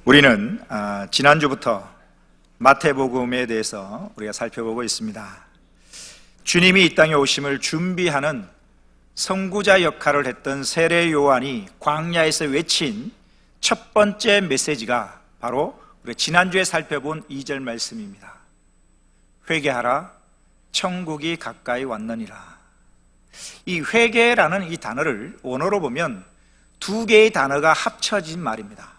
우리는 지난주부터 마태복음에 대해서 우리가 살펴보고 있습니다. 주님이 이 땅에 오심을 준비하는 선구자 역할을 했던 세례 요한이 광야에서 외친 첫 번째 메시지가 바로 우리가 지난주에 살펴본 2절 말씀입니다. 회개하라, 천국이 가까이 왔느니라. 이 회개라는 이 단어를 원어로 보면 두 개의 단어가 합쳐진 말입니다.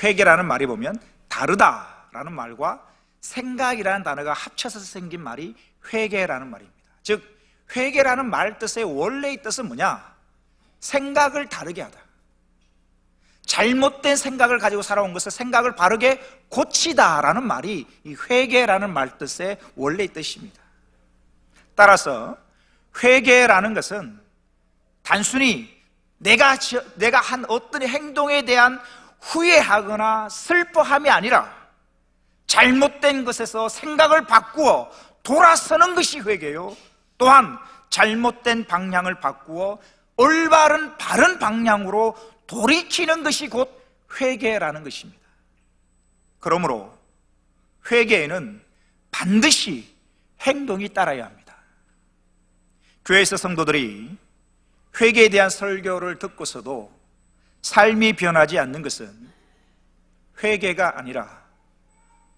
회개라는 말이 보면 다르다라는 말과 생각이라는 단어가 합쳐서 생긴 말이 회개라는 말입니다. 즉 회개라는 말 뜻의 원래의 뜻은 뭐냐? 생각을 다르게 하다. 잘못된 생각을 가지고 살아온 것을 생각을 바르게 고치다라는 말이 이 회개라는 말 뜻의 원래의 뜻입니다. 따라서 회개라는 것은 단순히 내가 한 어떤 행동에 대한 후회하거나 슬퍼함이 아니라 잘못된 것에서 생각을 바꾸어 돌아서는 것이 회개요, 또한 잘못된 방향을 바꾸어 올바른 바른 방향으로 돌이키는 것이 곧 회개라는 것입니다. 그러므로 회개에는 반드시 행동이 따라야 합니다. 교회에서 성도들이 회개에 대한 설교를 듣고서도 삶이 변하지 않는 것은 회개가 아니라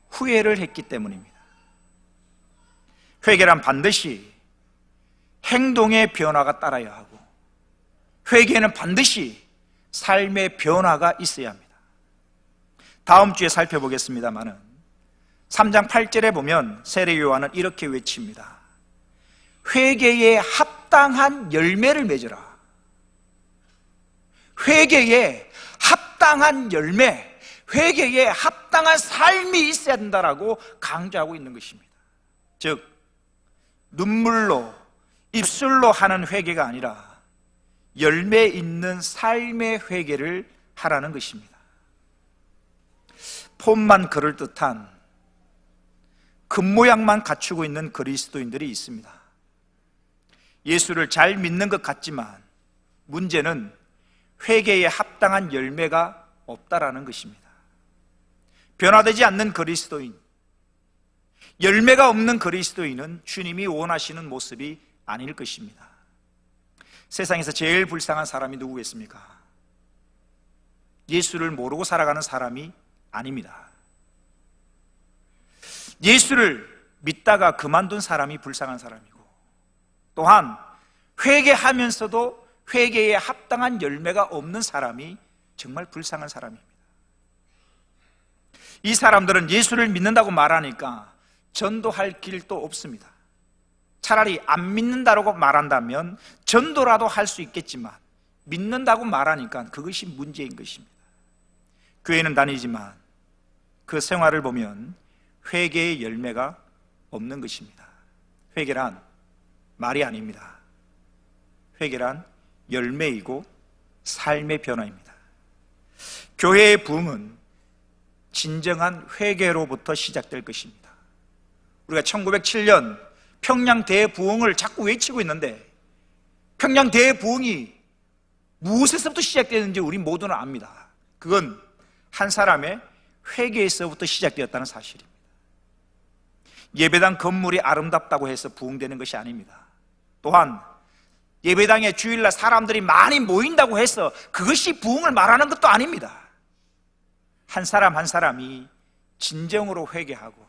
후회를 했기 때문입니다. 회개란 반드시 행동의 변화가 따라야 하고, 회개는 반드시 삶의 변화가 있어야 합니다. 다음 주에 살펴보겠습니다만은 3장 8절에 보면 세례 요한은 이렇게 외칩니다. 회개에 합당한 열매를 맺으라. 회개에 합당한 열매, 회개에 합당한 삶이 있어야 된다라고 강조하고 있는 것입니다. 즉 눈물로 입술로 하는 회개가 아니라 열매 있는 삶의 회개를 하라는 것입니다. 폼만 그럴듯한 겉모양만 갖추고 있는 그리스도인들이 있습니다. 예수를 잘 믿는 것 같지만 문제는 회개에 합당한 열매가 없다라는 것입니다. 변화되지 않는 그리스도인, 열매가 없는 그리스도인은 주님이 원하시는 모습이 아닐 것입니다. 세상에서 제일 불쌍한 사람이 누구겠습니까? 예수를 모르고 살아가는 사람이 아닙니다. 예수를 믿다가 그만둔 사람이 불쌍한 사람이고, 또한 회개하면서도 회개에 합당한 열매가 없는 사람이 정말 불쌍한 사람입니다. 이 사람들은 예수를 믿는다고 말하니까 전도할 길도 없습니다. 차라리 안 믿는다고 말한다면 전도라도 할 수 있겠지만 믿는다고 말하니까 그것이 문제인 것입니다. 교회는 다니지만 그 생활을 보면 회개의 열매가 없는 것입니다. 회개란 말이 아닙니다. 회개란 열매이고 삶의 변화입니다. 교회의 부흥은 진정한 회개로부터 시작될 것입니다. 우리가 1907년 평양 대부흥을 자꾸 외치고 있는데 평양 대부흥이 무엇에서부터 시작되는지 우리 모두는 압니다. 그건 한 사람의 회개에서부터 시작되었다는 사실입니다. 예배당 건물이 아름답다고 해서 부흥되는 것이 아닙니다. 또한 예배당에 주일날 사람들이 많이 모인다고 해서 그것이 부흥을 말하는 것도 아닙니다. 한 사람 한 사람이 진정으로 회개하고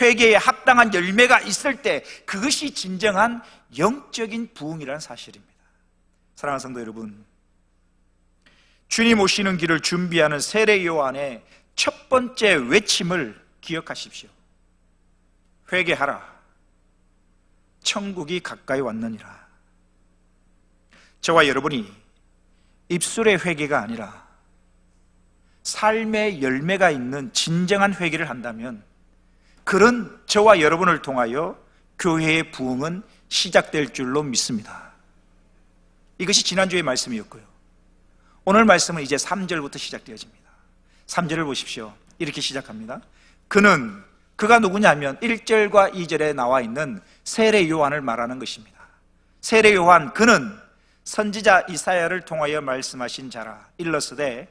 회개에 합당한 열매가 있을 때 그것이 진정한 영적인 부흥이라는 사실입니다. 사랑하는 성도 여러분, 주님 오시는 길을 준비하는 세례 요한의 첫 번째 외침을 기억하십시오. 회개하라, 천국이 가까이 왔느니라. 저와 여러분이 입술의 회개가 아니라 삶의 열매가 있는 진정한 회개를 한다면 그런 저와 여러분을 통하여 교회의 부흥은 시작될 줄로 믿습니다. 이것이 지난주의 말씀이었고요. 오늘 말씀은 이제 3절부터 시작되어집니다. 3절을 보십시오. 이렇게 시작합니다. 그가 누구냐면 1절과 2절에 나와 있는 세례 요한을 말하는 것입니다. 세례 요한, 그는 선지자 이사야를 통하여 말씀하신 자라. 일러스되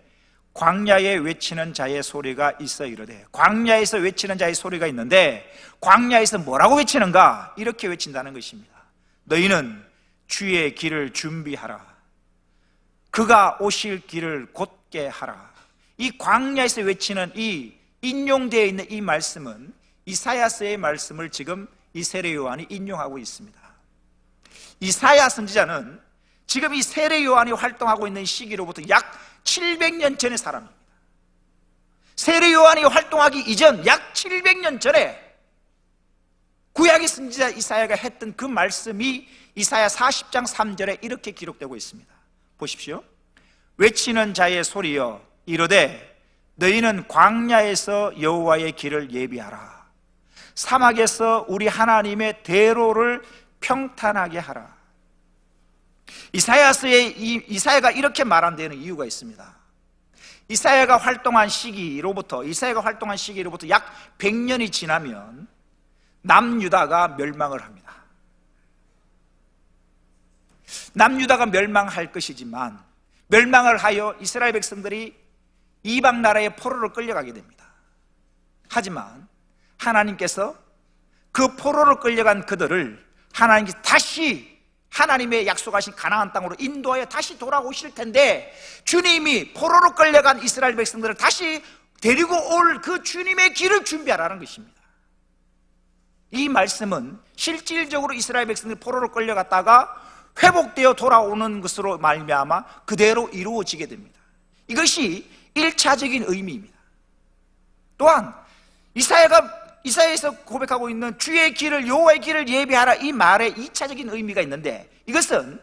광야에 외치는 자의 소리가 있어 이르되, 광야에서 외치는 자의 소리가 있는데 광야에서 뭐라고 외치는가? 이렇게 외친다는 것입니다. 너희는 주의 길을 준비하라. 그가 오실 길을 곧게 하라. 이 광야에서 외치는 이 인용되어 있는 이 말씀은 이사야서의 말씀을 지금 이 세례 요한이 인용하고 있습니다. 이사야 선지자는 지금 이 세례 요한이 활동하고 있는 시기로부터 약 700년 전의 사람입니다. 세례 요한이 활동하기 이전 약 700년 전에 구약의 선지자 이사야가 했던 그 말씀이 이사야 40장 3절에 이렇게 기록되고 있습니다. 보십시오. 외치는 자의 소리여 이르되 너희는 광야에서 여호와의 길을 예비하라. 사막에서 우리 하나님의 대로를 평탄하게 하라. 이사야가 이렇게 말한 데는 이유가 있습니다. 이사야가 활동한 시기로부터 약 100년이 지나면 남유다가 멸망을 합니다. 남유다가 멸망할 것이지만 멸망을 하여 이스라엘 백성들이 이방 나라의 포로로 끌려가게 됩니다. 하지만 하나님께서 그 포로로 끌려간 그들을 하나님께서 다시 하나님의 약속하신 가나안 땅으로 인도하여 다시 돌아오실 텐데, 주님이 포로로 끌려간 이스라엘 백성들을 다시 데리고 올 그 주님의 길을 준비하라는 것입니다. 이 말씀은 실질적으로 이스라엘 백성들이 포로로 끌려갔다가 회복되어 돌아오는 것으로 말미암아 그대로 이루어지게 됩니다. 이것이 1차적인 의미입니다. 또한 이사야에서 고백하고 있는 주의 길을, 여호와의 길을 예비하라, 이 말에 2차적인 의미가 있는데, 이것은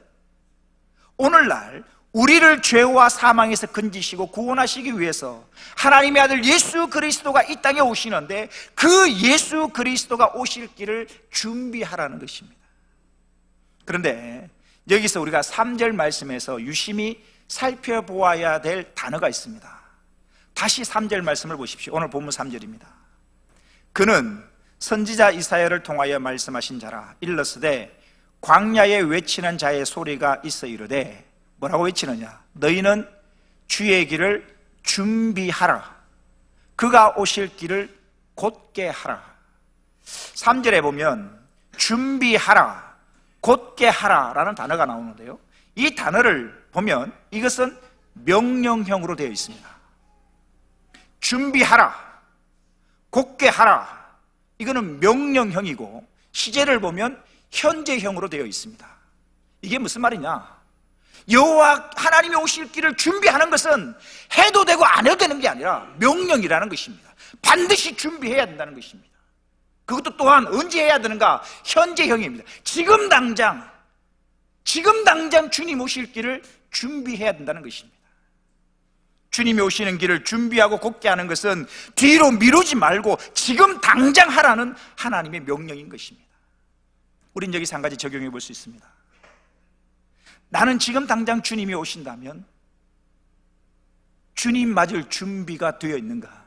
오늘날 우리를 죄와 사망에서 건지시고 구원하시기 위해서 하나님의 아들 예수 그리스도가 이 땅에 오시는데, 그 예수 그리스도가 오실 길을 준비하라는 것입니다. 그런데 여기서 우리가 3절 말씀에서 유심히 살펴보아야 될 단어가 있습니다. 다시 3절 말씀을 보십시오. 오늘 본문 3절입니다. 그는 선지자 이사야를 통하여 말씀하신 자라. 일러스되 광야에 외치는 자의 소리가 있어 이르되, 뭐라고 외치느냐? 너희는 주의 길을 준비하라. 그가 오실 길을 곧게 하라. 3절에 보면 준비하라, 곧게 하라 라는 단어가 나오는데요, 이 단어를 보면 이것은 명령형으로 되어 있습니다. 준비하라, 곧게 하라, 이거는 명령형이고 시제를 보면 현재형으로 되어 있습니다. 이게 무슨 말이냐? 여호와 하나님이 오실 길을 준비하는 것은 해도 되고 안 해도 되는 게 아니라 명령이라는 것입니다. 반드시 준비해야 된다는 것입니다. 그것도 또한 언제 해야 되는가? 현재형입니다. 지금 당장 주님 오실 길을 준비해야 된다는 것입니다. 주님이 오시는 길을 준비하고 곧게 하는 것은 뒤로 미루지 말고 지금 당장 하라는 하나님의 명령인 것입니다. 우린 여기서 한 가지 적용해 볼 수 있습니다. 나는 지금 당장 주님이 오신다면 주님 맞을 준비가 되어 있는가?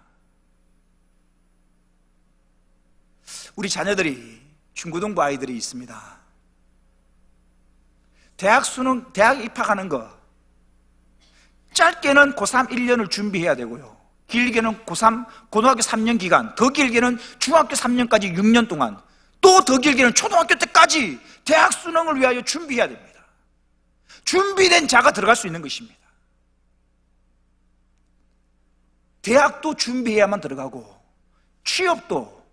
우리 자녀들이 중고등부 아이들이 있습니다. 대학 입학하는 거 짧게는 고3 1년을 준비해야 되고요, 길게는 고3 고등학교 3년 기간, 더 길게는 중학교 3년까지 6년 동안, 또 더 길게는 초등학교 때까지 대학 수능을 위하여 준비해야 됩니다. 준비된 자가 들어갈 수 있는 것입니다. 대학도 준비해야만 들어가고 취업도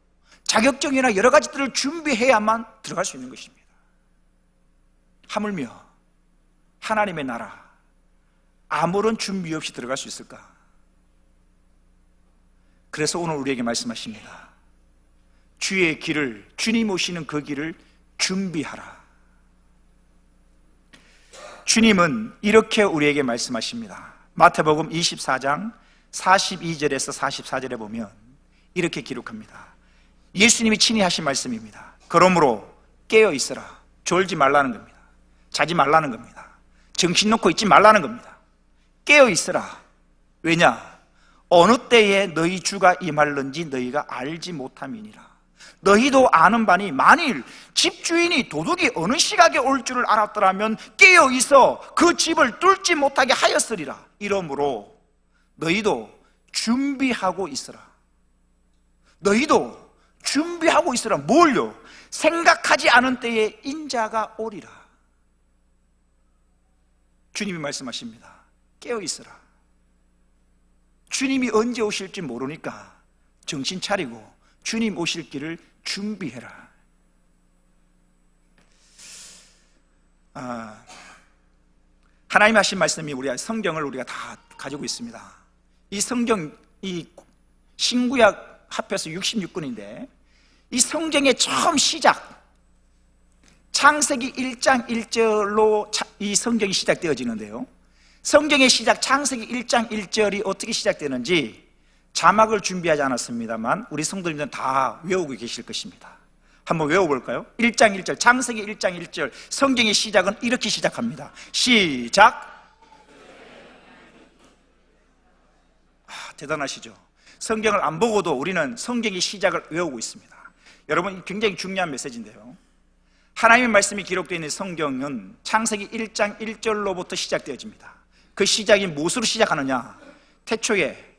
자격증이나 여러 가지들을 준비해야만 들어갈 수 있는 것입니다. 하물며 하나님의 나라 아무런 준비 없이 들어갈 수 있을까? 그래서 오늘 우리에게 말씀하십니다. 주의 길을, 주님 오시는 그 길을 준비하라. 주님은 이렇게 우리에게 말씀하십니다. 마태복음 24장 42절에서 44절에 보면 이렇게 기록합니다. 예수님이 친히 하신 말씀입니다. 그러므로 깨어 있으라. 졸지 말라는 겁니다. 자지 말라는 겁니다. 정신 놓고 있지 말라는 겁니다. 깨어 있으라. 왜냐? 어느 때에 너희 주가 임할는지 너희가 알지 못함이니라. 너희도 아는 바니 만일 집주인이 도둑이 어느 시각에 올 줄을 알았더라면 깨어 있어 그 집을 뚫지 못하게 하였으리라. 이러므로 너희도 준비하고 있으라. 너희도 준비하고 있으라. 뭘요? 생각하지 않은 때에 인자가 오리라. 주님이 말씀하십니다. 깨어 있으라. 주님이 언제 오실지 모르니까 정신 차리고 주님 오실 길을 준비해라. 하나님 하신 말씀이 우리가 성경을 우리가 다 가지고 있습니다. 이 성경, 이 신구약 합해서 66권인데 이 성경의 처음 시작, 창세기 1장 1절로 이 성경이 시작되어지는데요, 성경의 시작 창세기 1장 1절이 어떻게 시작되는지 자막을 준비하지 않았습니다만 우리 성도님들은 다 외우고 계실 것입니다. 한번 외워볼까요? 1장 1절, 창세기 1장 1절, 성경의 시작은 이렇게 시작합니다. 시작. 대단하시죠? 성경을 안 보고도 우리는 성경의 시작을 외우고 있습니다. 여러분, 굉장히 중요한 메시지인데요, 하나님의 말씀이 기록되어 있는 성경은 창세기 1장 1절로부터 시작되어집니다. 그 시작이 무엇으로 시작하느냐? 태초에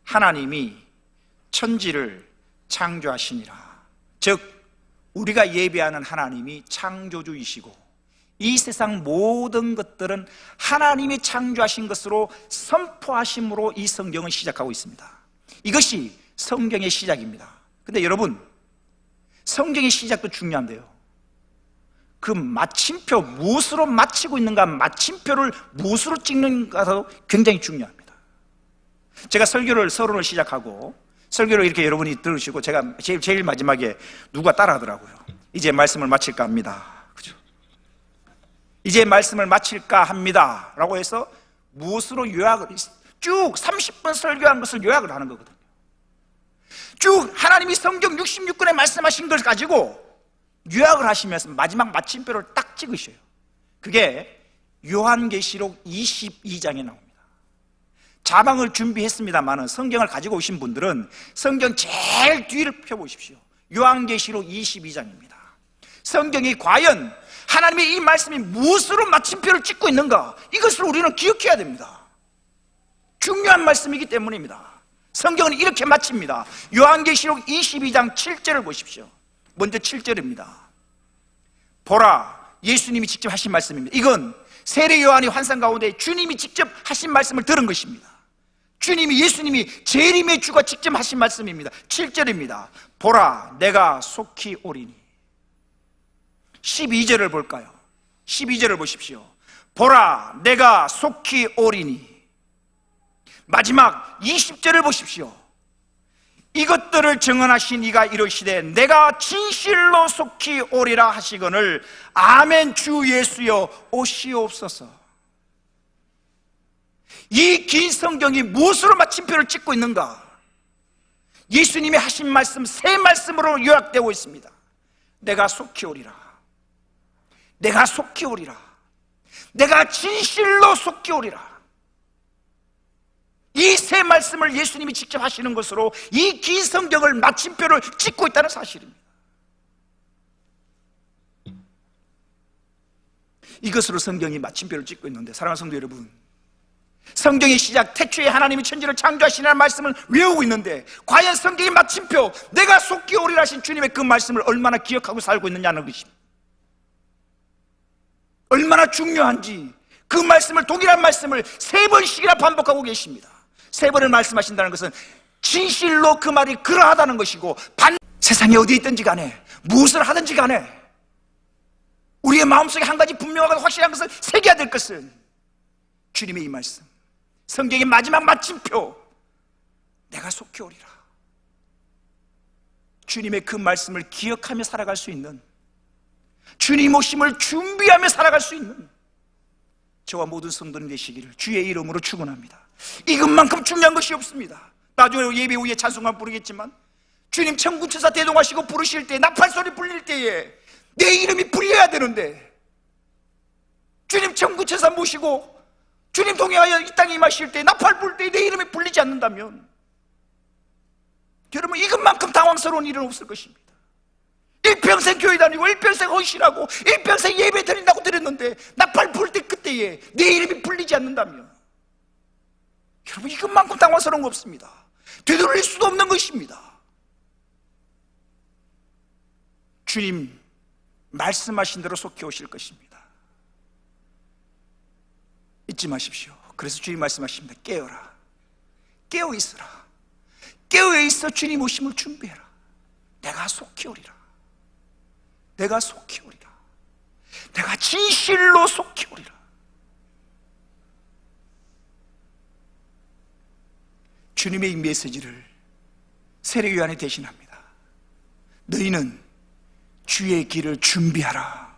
하나님이 천지를 창조하시니라. 즉 우리가 예배하는 하나님이 창조주이시고 이 세상 모든 것들은 하나님이 창조하신 것으로 선포하심으로 이 성경은 시작하고 있습니다. 이것이 성경의 시작입니다. 근데 여러분, 성경의 시작도 중요한데요, 그 마침표, 무엇으로 마치고 있는가, 마침표를 무엇으로 찍는가도 굉장히 중요합니다. 제가 설교를 서론을 시작하고 설교를 이렇게 여러분이 들으시고 제가 제일 마지막에 누가 따라 하더라고요. 이제 말씀을 마칠까 합니다. 그죠? 이제 말씀을 마칠까 합니다 라고 해서 무엇으로 요약을, 쭉 30분 설교한 것을 요약을 하는 거거든요. 쭉 하나님이 성경 66권에 말씀하신 걸 가지고 요약을 하시면서 마지막 마침표를 딱 찍으셔요. 그게 요한계시록 22장에 나옵니다. 자막을 준비했습니다만 성경을 가지고 오신 분들은 성경 제일 뒤를 펴보십시오. 요한계시록 22장입니다. 성경이 과연 하나님의 이 말씀이 무엇으로 마침표를 찍고 있는가, 이것을 우리는 기억해야 됩니다. 중요한 말씀이기 때문입니다. 성경은 이렇게 마칩니다. 요한계시록 22장 7절을 보십시오. 먼저 7절입니다. 보라, 예수님이 직접 하신 말씀입니다. 이건 세례 요한이 환상 가운데 주님이 직접 하신 말씀을 들은 것입니다. 주님이, 예수님이 재림의 주가 직접 하신 말씀입니다. 7절입니다. 보라, 내가 속히 오리니. 12절을 볼까요? 12절을 보십시오. 보라, 내가 속히 오리니. 마지막 20절을 보십시오. 이것들을 증언하신 이가 이르시되 내가 진실로 속히 오리라 하시거늘 아멘. 주 예수여 오시옵소서. 이 긴 성경이 무엇으로 마침표를 찍고 있는가? 예수님이 하신 말씀 세 말씀으로 요약되고 있습니다. 내가 속히 오리라, 내가 속히 오리라, 내가 진실로 속히 오리라. 이 세 말씀을 예수님이 직접 하시는 것으로 이 긴 성경을 마침표를 찍고 있다는 사실입니다. 이것으로 성경이 마침표를 찍고 있는데, 사랑하는 성도 여러분, 성경의 시작, 태초에 하나님이 천지를 창조하시라는 말씀을 외우고 있는데 과연 성경의 마침표, 내가 속히 오리라 하신 주님의 그 말씀을 얼마나 기억하고 살고 있느냐는 것입니다. 얼마나 중요한지 그 말씀을, 동일한 말씀을 세 번씩이나 반복하고 계십니다. 세 번을 말씀하신다는 것은 진실로 그 말이 그러하다는 것이고, 세상에 어디에 있든지 간에 무엇을 하든지 간에 우리의 마음속에 한 가지 분명하고 확실한 것을 새겨야 될 것은 주님의 이 말씀, 성경의 마지막 마침표, 내가 속히 오리라. 주님의 그 말씀을 기억하며 살아갈 수 있는, 주님 오심을 준비하며 살아갈 수 있는 저와 모든 성도님 되시기를 주의 이름으로 축원합니다. 이것만큼 중요한 것이 없습니다. 나중에 예배 후에 찬송가 부르겠지만 주님 천군천사 대동하시고 부르실 때, 나팔소리 불릴 때에 내 이름이 불려야 되는데, 주님 천군천사 모시고 주님 동행하여 이 땅에 임하실 때 나팔 불 때 내 이름이 불리지 않는다면 여러분, 이것만큼 당황스러운 일은 없을 것입니다. 일평생 교회 다니고 일평생 헌신하고 일평생 예배 드린다고 드렸는데 나팔 불 때 그때에 내 이름이 불리지 않는다면 여러분, 이것만큼 당황스러운 거 없습니다. 되돌릴 수도 없는 것입니다. 주님 말씀하신 대로 속히 오실 것입니다. 잊지 마십시오. 그래서 주님 말씀하십니다. 깨어라, 깨어 있으라. 깨어 있어 주님 오심을 준비해라. 내가 속히 오리라. 내가 속히 오리라. 내가 진실로 속히 오리라. 주님의 이 메시지를 세례요한이 대신합니다. 너희는 주의 길을 준비하라.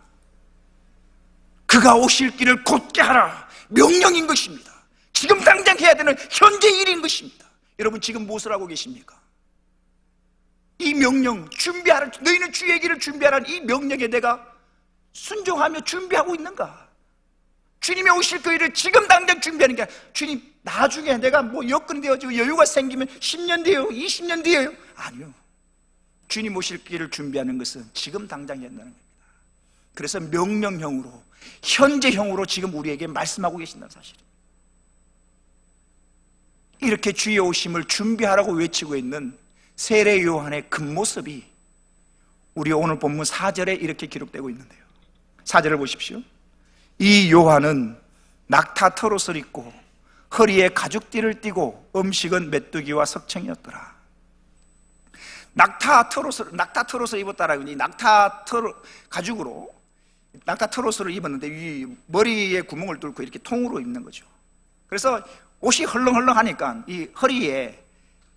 그가 오실 길을 곧게 하라. 명령인 것입니다. 지금 당장 해야 되는 현재 일인 것입니다. 여러분, 지금 무엇을 하고 계십니까? 이 명령, 준비하라. 너희는 주의 길을 준비하라는 이 명령에 내가 순종하며 준비하고 있는가? 주님이 오실 그 일을 지금 당장 준비하는 게 아니라, 주님 나중에 내가 뭐 여건이 되어지고 여유가 생기면 10년 뒤에요, 20년 뒤에요. 아니요. 주님 오실 길을 준비하는 것은 지금 당장 해야 한다는 겁니다. 그래서 명령형으로, 현재형으로 지금 우리에게 말씀하고 계신다는 사실입니다. 이렇게 주의 오심을 준비하라고 외치고 있는 세례 요한의 겉모습이 우리 오늘 본문 4절에 이렇게 기록되고 있는데요. 4절을 보십시오. 이 요한은 낙타 털옷을 입고 허리에 가죽띠를 띠고 음식은 메뚜기와 석청이었더라. 낙타 털옷을 입었다라고, 이 가죽으로 낙타 털옷을 입었는데 이 머리에 구멍을 뚫고 이렇게 통으로 입는 거죠. 그래서 옷이 헐렁헐렁하니까 이 허리에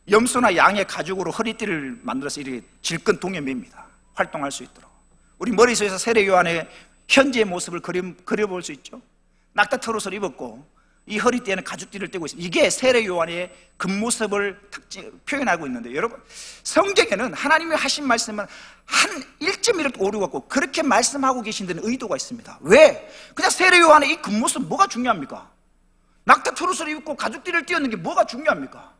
염소나 양의 가죽으로 허리띠를 만들어서 이렇게 질끈 동여맵니다. 활동할 수 있도록. 우리 머릿속에서 세례 요한의 현재의 모습을 그려볼 수 있죠. 낙타 털옷을 입었고 이 허리띠에는 가죽띠를 떼고 있습니다. 이게 세례 요한의 겉모습을 표현하고 있는데, 여러분, 성경에는 하나님이 하신 말씀은 한 1.1도 오류가 없고 그렇게 말씀하고 계신 데는 의도가 있습니다. 왜? 그냥 세례 요한의 이 겉모습 뭐가 중요합니까? 낙타 털옷을 입고 가죽띠를 띄었는 게 뭐가 중요합니까?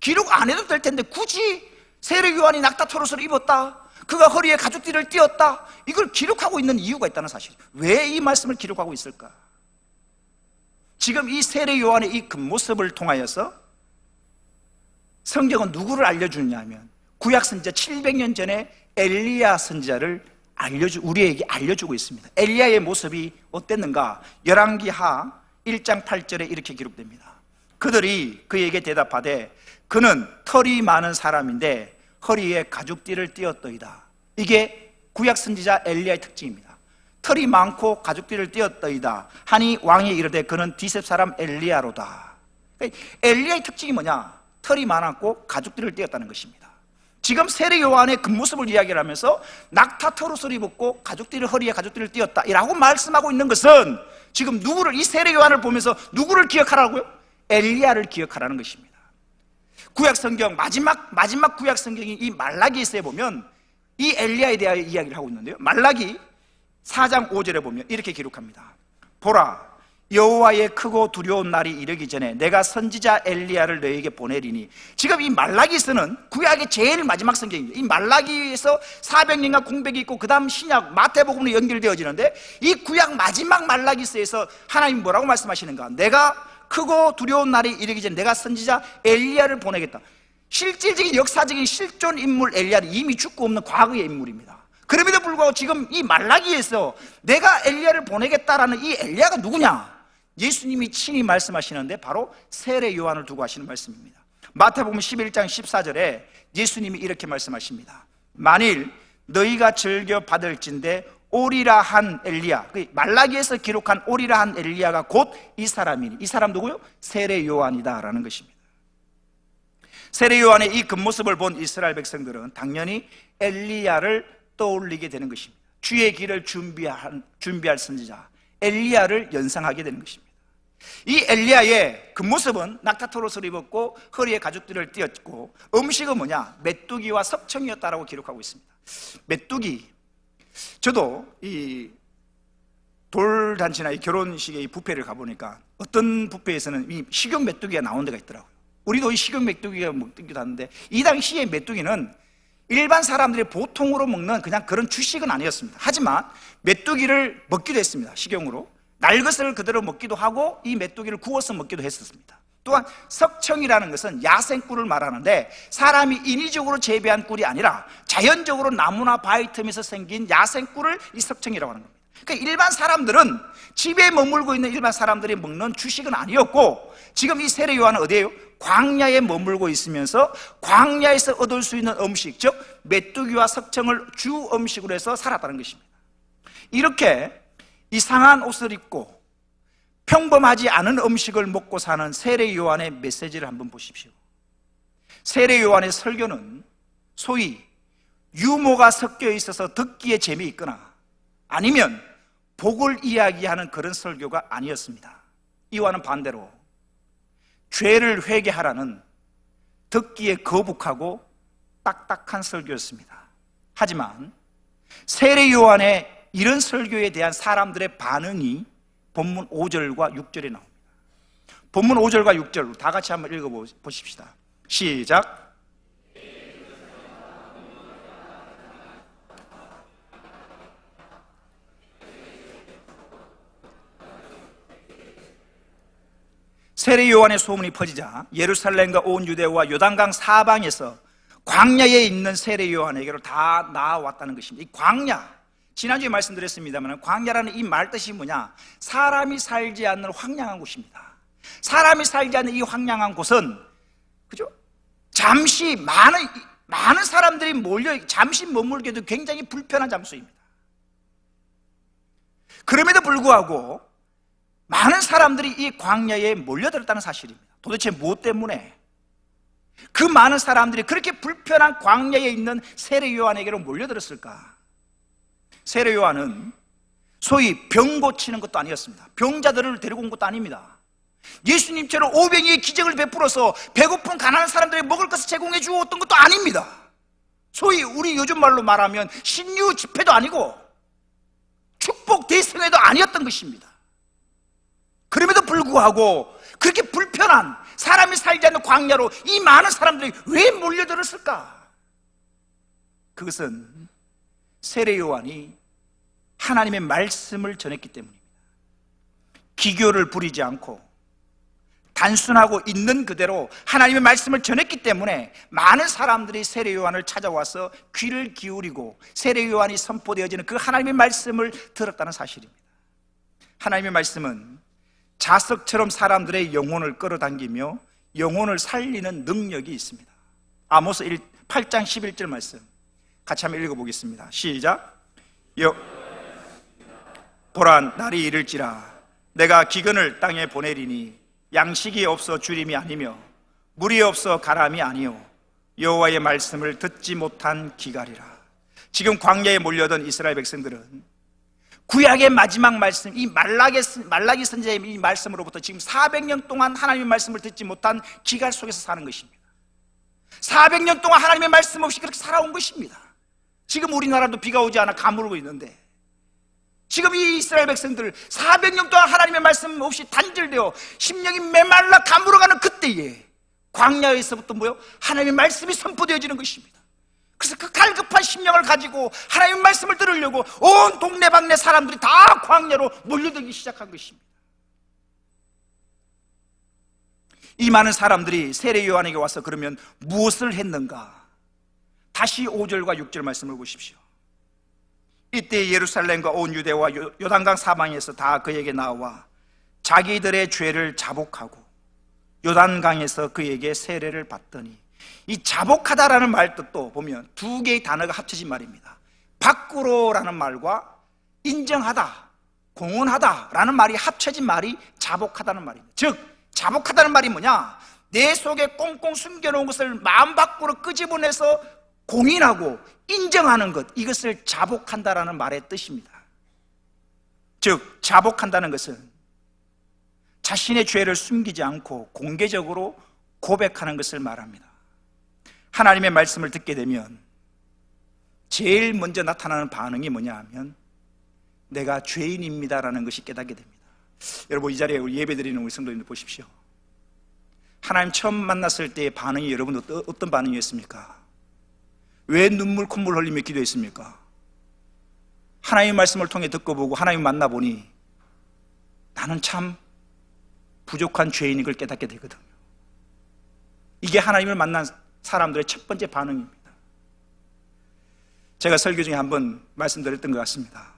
기록 안 해도 될 텐데 굳이 세례 요한이 낙타 털옷을 입었다, 그가 허리에 가죽띠를 띄었다, 이걸 기록하고 있는 이유가 있다는 사실. 왜 이 말씀을 기록하고 있을까? 지금 이 세례 요한의 이 겉모습을 통하여서 성경은 누구를 알려주느냐 하면 구약 선지자 700년 전에 엘리야 선지자를 우리에게 알려주고 있습니다. 엘리야의 모습이 어땠는가? 열왕기하 1장 8절에 이렇게 기록됩니다. 그들이 그에게 대답하되 그는 털이 많은 사람인데 허리에 가죽띠를 띄었더이다. 이게 구약 선지자 엘리야의 특징입니다. 털이 많고 가죽띠를 띄었더이다 하니 왕이 이르되 그는 디셉 사람 엘리야로다. 엘리야의 특징이 뭐냐? 털이 많았고 가죽띠를 띄었다는 것입니다. 지금 세례 요한의 겉모습을 이야기를 하면서 낙타 털옷을 입었고 허리에 가죽띠를 띄었다 이라고 말씀하고 있는 것은 지금 이 세례 요한을 보면서 누구를 기억하라고요? 엘리야를 기억하라는 것입니다. 구약 성경 마지막 구약 성경인 이 말라기에서에 보면 이 엘리야에 대하여 이야기를 하고 있는데요. 말라기 4장 5절에 보면 이렇게 기록합니다. 보라, 여호와의 크고 두려운 날이 이르기 전에 내가 선지자 엘리야를 너에게 보내리니. 지금 이 말라기서는 구약의 제일 마지막 성경입니다. 이 말라기에서 400년간 공백이 있고 그 다음 신약 마태복음으로 연결되어지는데, 이 구약 마지막 말라기서에서 하나님 뭐라고 말씀하시는가? 내가 크고 두려운 날이 이르기 전에 내가 선지자 엘리야를 보내겠다. 실질적인 역사적인 실존 인물 엘리야는 이미 죽고 없는 과거의 인물입니다. 그럼에도 불구하고 지금 이 말라기에서 내가 엘리야를 보내겠다라는 이 엘리야가 누구냐? 예수님이 친히 말씀하시는데 바로 세례 요한을 두고 하시는 말씀입니다. 마태복음 11장 14절에 예수님이 이렇게 말씀하십니다. 만일 너희가 즐겨 받을진대 오리라 한 엘리야, 말라기에서 기록한 오리라 한 엘리야가 곧 이 사람이니. 이 사람 누구요? 세례 요한이다 라는 것입니다. 세례 요한의 이 겉모습을 본 이스라엘 백성들은 당연히 엘리야를 떠올리게 되는 것입니다. 주의 길을 준비할 선지자 엘리야를 연상하게 되는 것입니다. 이 엘리야의 겉모습은 낙타 털옷을 입었고 허리에 가죽띠를 띄었고 음식은 뭐냐? 메뚜기와 석청이었다라고 기록하고 있습니다. 메뚜기, 저도 이 돌잔치나 이 결혼식의 이 뷔페를 가보니까 어떤 뷔페에서는 이 식용 메뚜기가 나온 데가 있더라고요. 우리도 이 식용 메뚜기가 먹기도 하는데, 이 당시의 메뚜기는 일반 사람들이 보통으로 먹는 그냥 그런 주식은 아니었습니다. 하지만 메뚜기를 먹기도 했습니다. 식용으로 날 것을 그대로 먹기도 하고 이 메뚜기를 구워서 먹기도 했었습니다. 또한 석청이라는 것은 야생꿀을 말하는데 사람이 인위적으로 재배한 꿀이 아니라 자연적으로 나무나 바위 틈에서 생긴 야생꿀을 이 석청이라고 하는 겁니다. 그러니까 일반 사람들은 집에 머물고 있는 일반 사람들이 먹는 주식은 아니었고, 지금 이 세례 요한은 어디예요? 광야에 머물고 있으면서 광야에서 얻을 수 있는 음식, 즉 메뚜기와 석청을 주 음식으로 해서 살았다는 것입니다. 이렇게 이상한 옷을 입고 평범하지 않은 음식을 먹고 사는 세례 요한의 메시지를 한번 보십시오. 세례 요한의 설교는 소위 유머가 섞여 있어서 듣기에 재미있거나 아니면 복을 이야기하는 그런 설교가 아니었습니다. 이와는 반대로 죄를 회개하라는 듣기에 거북하고 딱딱한 설교였습니다. 하지만 세례 요한의 이런 설교에 대한 사람들의 반응이 본문 5절과 6절에 나옵니다. 본문 5절과 6절 다 같이 한번 읽어보십시다. 시작. 세례 요한의 소문이 퍼지자 예루살렘과 온 유대와 요단강 사방에서 광야에 있는 세례 요한에게로 다 나아왔다는 것입니다. 이 광야, 지난주에 말씀드렸습니다만 광야라는 이 말 뜻이 뭐냐? 사람이 살지 않는 황량한 곳입니다. 사람이 살지 않는 이 황량한 곳은, 그죠? 잠시 많은 사람들이 몰려 잠시 머물게도 굉장히 불편한 장소입니다. 그럼에도 불구하고 많은 사람들이 이 광야에 몰려들었다는 사실입니다. 도대체 무엇 때문에 그 많은 사람들이 그렇게 불편한 광야에 있는 세례 요한에게로 몰려들었을까? 세례 요한은 소위 병 고치는 것도 아니었습니다. 병자들을 데리고 온 것도 아닙니다. 예수님처럼 오병이의 기적을 베풀어서 배고픈 가난한 사람들에게 먹을 것을 제공해 주었던 것도 아닙니다. 소위 우리 요즘 말로 말하면 신유 집회도 아니고 축복 대성회도 아니었던 것입니다. 그럼에도 불구하고 그렇게 불편한, 사람이 살지 않는 광야로 이 많은 사람들이 왜 몰려들었을까? 그것은 세례 요한이 하나님의 말씀을 전했기 때문입니다. 기교를 부리지 않고 단순하고 있는 그대로 하나님의 말씀을 전했기 때문에 많은 사람들이 세례 요한을 찾아와서 귀를 기울이고 세례 요한이 선포되어지는 그 하나님의 말씀을 들었다는 사실입니다. 하나님의 말씀은 자석처럼 사람들의 영혼을 끌어당기며 영혼을 살리는 능력이 있습니다. 아모스 8장 11절 말씀 같이 한번 읽어보겠습니다. 시작. 보라, 날이 이를지라 내가 기근을 땅에 보내리니 양식이 없어 주림이 아니며 물이 없어 가람이 아니요 여호와의 말씀을 듣지 못한 기갈이라. 지금 광야에 몰려든 이스라엘 백성들은 구약의 마지막 말씀, 이 말라기 선지자의 이 말씀으로부터 지금 400년 동안 하나님의 말씀을 듣지 못한 기갈 속에서 사는 것입니다. 400년 동안 하나님의 말씀 없이 그렇게 살아온 것입니다. 지금 우리나라도 비가 오지 않아 가물고 있는데, 지금 이 이스라엘 백성들 400년 동안 하나님의 말씀 없이 단절되어 심령이 메말라 가물어가는 그때에 광야에서부터 하나님의 말씀이 선포되어지는 것입니다. 그래서 그 갈급한 심령을 가지고 하나님의 말씀을 들으려고 온 동네방네 사람들이 다 광야로 몰려들기 시작한 것입니다. 이 많은 사람들이 세례 요한에게 와서 그러면 무엇을 했는가? 다시 5절과 6절 말씀을 보십시오. 이때 예루살렘과 온 유대와 요단강 사방에서 다 그에게 나와 자기들의 죄를 자복하고 요단강에서 그에게 세례를 받더니, 이 자복하다라는 말 뜻도 보면 두 개의 단어가 합쳐진 말입니다. 밖으로라는 말과 인정하다, 공언하다라는 말이 합쳐진 말이 자복하다는 말입니다. 즉 자복하다는 말이 뭐냐? 내 속에 꽁꽁 숨겨놓은 것을 마음 밖으로 끄집어내서 공인하고 인정하는 것, 이것을 자복한다라는 말의 뜻입니다. 즉 자복한다는 것은 자신의 죄를 숨기지 않고 공개적으로 고백하는 것을 말합니다. 하나님의 말씀을 듣게 되면 제일 먼저 나타나는 반응이 뭐냐 하면 내가 죄인입니다라는 것이 깨닫게 됩니다. 여러분, 이 자리에 우리 예배드리는 우리 성도님들 보십시오. 하나님 처음 만났을 때의 반응이 여러분 어떤 반응이었습니까? 왜 눈물 콧물 흘리며 기도했습니까? 하나님의 말씀을 통해 듣고 보고 하나님 만나보니 나는 참 부족한 죄인인 걸 깨닫게 되거든요. 이게 하나님을 만난 사람들의 첫 번째 반응입니다. 제가 설교 중에 한번 말씀드렸던 것 같습니다.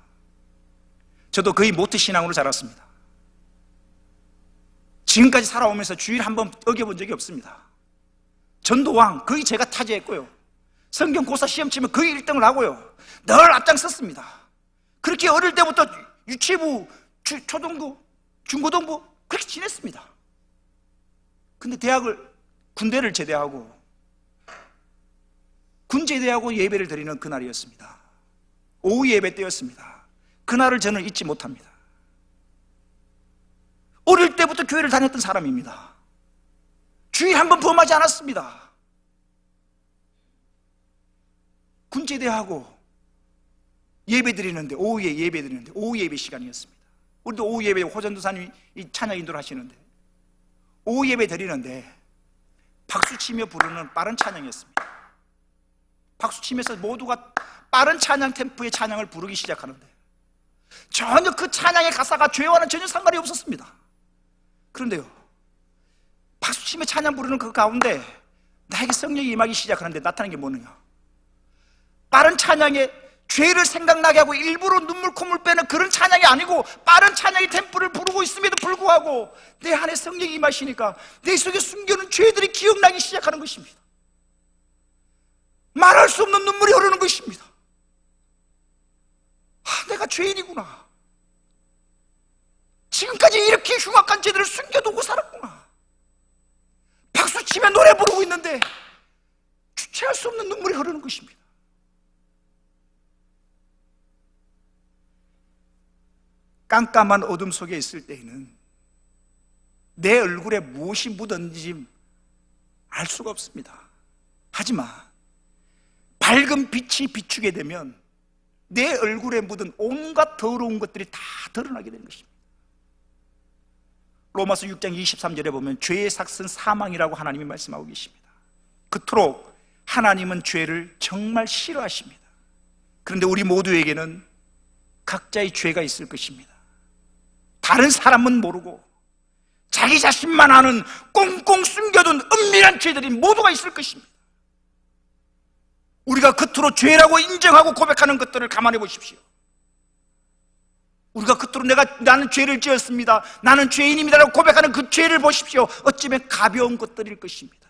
저도 거의 모태신앙으로 자랐습니다. 지금까지 살아오면서 주일 한번 어겨본 적이 없습니다. 전도왕 거의 제가 타제했고요, 성경 고사 시험 치면 거의 1등을 하고요, 늘 앞장섰습니다. 그렇게 어릴 때부터 유치부, 초등부, 중고등부 그렇게 지냈습니다. 근데 군대를 제대하고 군 제대하고 예배를 드리는 그날이었습니다. 오후 예배 때였습니다. 그날을 저는 잊지 못합니다. 어릴 때부터 교회를 다녔던 사람입니다. 주일 한번 범하지 않았습니다. 군 제대하고 예배 드리는데, 오후에 예배 드리는데, 오후 예배 시간이었습니다. 우리도 오후 예배, 호전도사님이 이 찬양 인도를 하시는데, 오후 예배 드리는데 박수 치며 부르는 빠른 찬양이었습니다. 박수 치면서 모두가 빠른 찬양 템포의 찬양을 부르기 시작하는데, 전혀 그 찬양의 가사가 죄와는 전혀 상관이 없었습니다. 그런데요, 박수 치며 찬양 부르는 그 가운데 나에게 성령이 임하기 시작하는데 나타나는 게 뭐느냐, 빠른 찬양에 죄를 생각나게 하고 일부러 눈물 콧물 빼는 그런 찬양이 아니고, 빠른 찬양의 템포를 부르고 있음에도 불구하고 내 안에 성령이 임하시니까 내 속에 숨겨놓은 죄들이 기억나기 시작하는 것입니다. 말할 수 없는 눈물이 흐르는 것입니다. 내가 죄인이구나, 지금까지 이렇게 흉악한 죄들을 숨겨두고 살았구나. 박수치며 노래 부르고 있는데 주체할 수 없는 눈물이 흐르는 것입니다. 깜깜한 어둠 속에 있을 때에는 내 얼굴에 무엇이 묻었는지 알 수가 없습니다. 하지만 밝은 빛이 비추게 되면 내 얼굴에 묻은 온갖 더러운 것들이 다 드러나게 되는 것입니다. 로마서 6장 23절에 보면 죄의 삭은 사망이라고 하나님이 말씀하고 계십니다. 그토록 하나님은 죄를 정말 싫어하십니다. 그런데 우리 모두에게는 각자의 죄가 있을 것입니다. 다른 사람은 모르고 자기 자신만 아는 꽁꽁 숨겨둔 은밀한 죄들이 모두가 있을 것입니다. 우리가 겉으로 죄라고 인정하고 고백하는 것들을 감안해 보십시오. 우리가 겉으로 나는 죄를 지었습니다, 나는 죄인입니다라고 고백하는 그 죄를 보십시오. 어쩌면 가벼운 것들일 것입니다.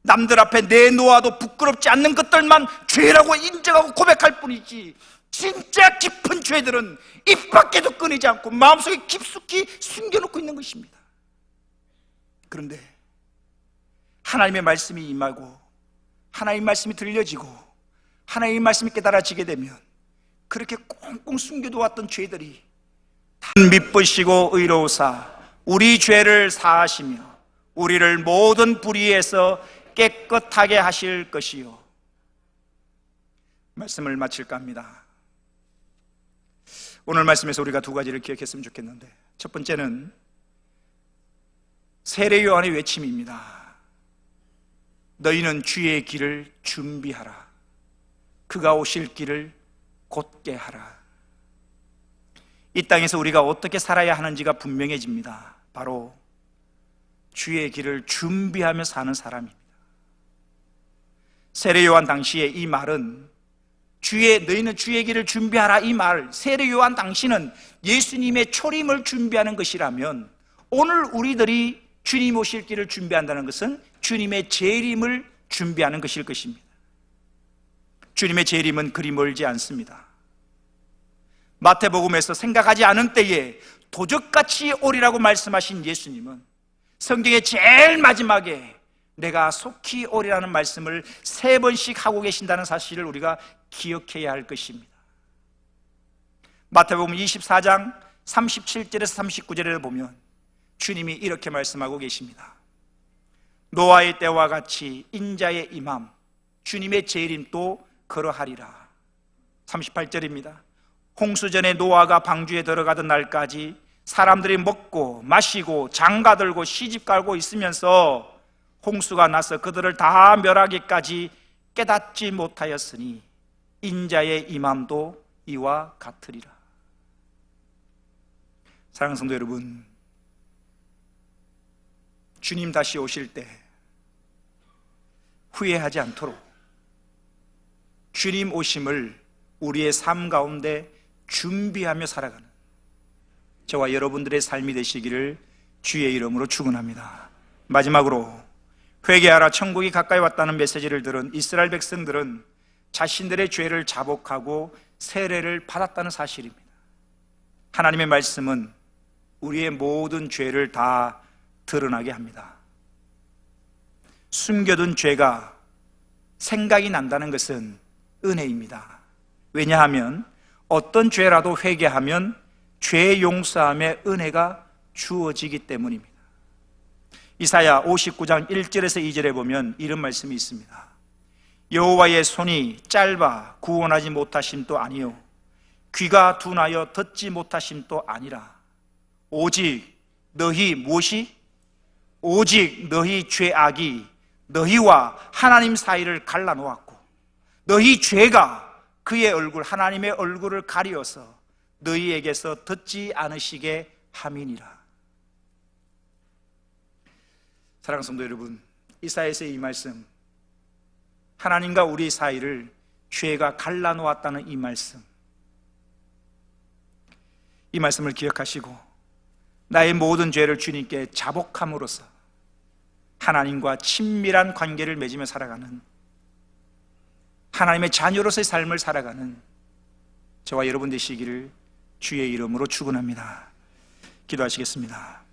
남들 앞에 내놓아도 부끄럽지 않는 것들만 죄라고 인정하고 고백할 뿐이지, 진짜 깊은 죄들은 입 밖에도 꺼내지 않고 마음속에 깊숙이 숨겨놓고 있는 것입니다. 그런데 하나님의 말씀이 임하고 하나님의 말씀이 들려지고 하나님의 말씀이 깨달아지게 되면 그렇게 꽁꽁 숨겨두었던 죄들이 미쁘시고 의로우사 우리 죄를 사하시며 우리를 모든 불의에서 깨끗하게 하실 것이요. 말씀을 마칠까 합니다. 오늘 말씀에서 우리가 두 가지를 기억했으면 좋겠는데, 첫 번째는 세례 요한의 외침입니다. 너희는 주의 길을 준비하라. 그가 오실 길을 곧게 하라. 이 땅에서 우리가 어떻게 살아야 하는지가 분명해집니다. 바로 주의 길을 준비하며 사는 사람입니다. 세례 요한 당시에 이 말은 너희는 주의 길을 준비하라, 이 말, 세례 요한 당시는 예수님의 초림을 준비하는 것이라면, 오늘 우리들이 주님 오실 길을 준비한다는 것은 주님의 재림을 준비하는 것일 것입니다. 주님의 재림은 그리 멀지 않습니다. 마태복음에서 생각하지 않은 때에 도적같이 오리라고 말씀하신 예수님은 성경의 제일 마지막에 내가 속히 오리라는 말씀을 3번씩 하고 계신다는 사실을 우리가 기억해야 할 것입니다. 마태복음 24장 37절에서 39절에 보면 주님이 이렇게 말씀하고 계십니다. 노아의 때와 같이 인자의 임함, 주님의 재림도 그러하리라. 38절입니다. 홍수전에 노아가 방주에 들어가던 날까지 사람들이 먹고 마시고 장가들고 시집갈고 있으면서 홍수가 나서 그들을 다 멸하기까지 깨닫지 못하였으니 인자의 임함도 이와 같으리라. 사랑하는 성도 여러분, 주님 다시 오실 때 후회하지 않도록 주님 오심을 우리의 삶 가운데 준비하며 살아가는 저와 여러분들의 삶이 되시기를 주의 이름으로 축원합니다. 마지막으로 회개하라 천국이 가까이 왔다는 메시지를 들은 이스라엘 백성들은 자신들의 죄를 자복하고 세례를 받았다는 사실입니다. 하나님의 말씀은 우리의 모든 죄를 다 드러나게 합니다. 숨겨둔 죄가 생각이 난다는 것은 은혜입니다. 왜냐하면 어떤 죄라도 회개하면 죄 용서함의 은혜가 주어지기 때문입니다. 이사야 59장 1절에서 2절에 보면 이런 말씀이 있습니다. 여호와의 손이 짧아 구원하지 못하심도 아니요 귀가 둔하여 듣지 못하심도 아니라 오직 너희 무엇이? 오직 너희 죄악이 너희와 하나님 사이를 갈라놓았고 너희 죄가 그의 얼굴 하나님의 얼굴을 가리어서 너희에게서 듣지 않으시게 함이니라. 사랑하는 성도 여러분, 이사야서의 이 말씀, 하나님과 우리 사이를 죄가 갈라놓았다는 이 말씀을 기억하시고 나의 모든 죄를 주님께 자복함으로써 하나님과 친밀한 관계를 맺으며 살아가는 하나님의 자녀로서의 삶을 살아가는 저와 여러분 되시기를 주의 이름으로 축원합니다. 기도하시겠습니다.